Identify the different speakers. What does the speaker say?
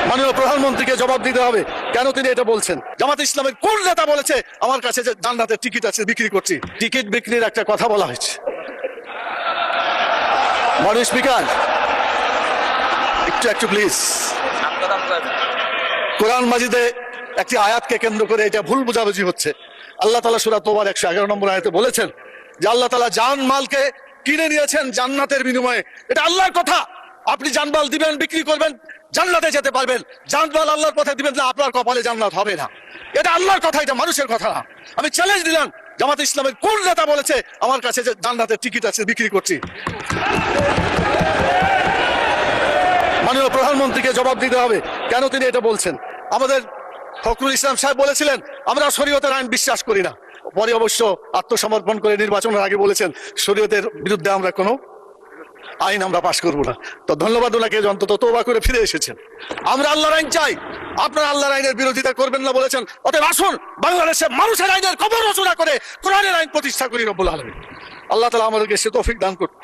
Speaker 1: মাননীয় প্রধানমন্ত্রীকে জবাব দিতে হবে কেন তিনি এটা বলছেন। জামাত ইসলামের কোন নেতা বলেছে আমার কাছে যে জান্নাতের টিকিট আছে বিক্রি করছি? টিকিট বিক্রির একটা কথা বলা হয়েছে। মাননীয় স্পিকার একটু প্লিজ। কোরআন মাজিদে একটি আয়াতকে কেন্দ্র করে এটা ভুল বোঝাবুঝি হচ্ছে। আল্লাহ তাআলা সূরা তওবার 111 নম্বর আয়াতে বলেছেন যে আল্লাহ তাআলা জান মালকে কিনে নিয়েছেন জান্নাতের বিনিময়ে। এটা আল্লাহর কথা। আপনি জানমাল দিবেন, বিক্রি করবেন, জান্নাতে যেতে পারবেন। জানমাল আল্লাহর পথে দিবেন না, আপনার কপালে জান্নাত হবে না। এটা আল্লাহর কথা, এটা মানুষের কথা না। আমি চ্যালেঞ্জ দিলাম, জামাত ইসলামের কোন নেতা বলেছে আমার কাছে যে জান্নাতের টিকিট আছে বিক্রি করছি? মাননীয় প্রধানমন্ত্রীকে জবাব দিতে হবে কেন তিনি এটা বলছেন। আমাদের ফখরুল ইসলাম সাহেব বলেছিলেন আমরা শরীয়তের আইন বিশ্বাস করি না, পরে অবশ্য আত্মসমর্পণ করে নির্বাচনের আগে বলেছেন শরীয়তের বিরুদ্ধে আমরা কোনো আইন আমরা পাশ করবো না। তো ধন্যবাদ ওনাকে, অন্তত তওবা করে ফিরে এসেছেন। আমরা আল্লাহর আইন চাই, আপনারা আল্লাহর আইনের বিরোধিতা করবেন না বলেছেন। অতএব আসুন বাংলাদেশে মানুষের আইনের কবর রচনা করে কোরআনের আইন প্রতিষ্ঠা করি রব্বুল আলামিন। আল্লাহ তাআলা আমাদেরকে সে তৌফিক দান করুন।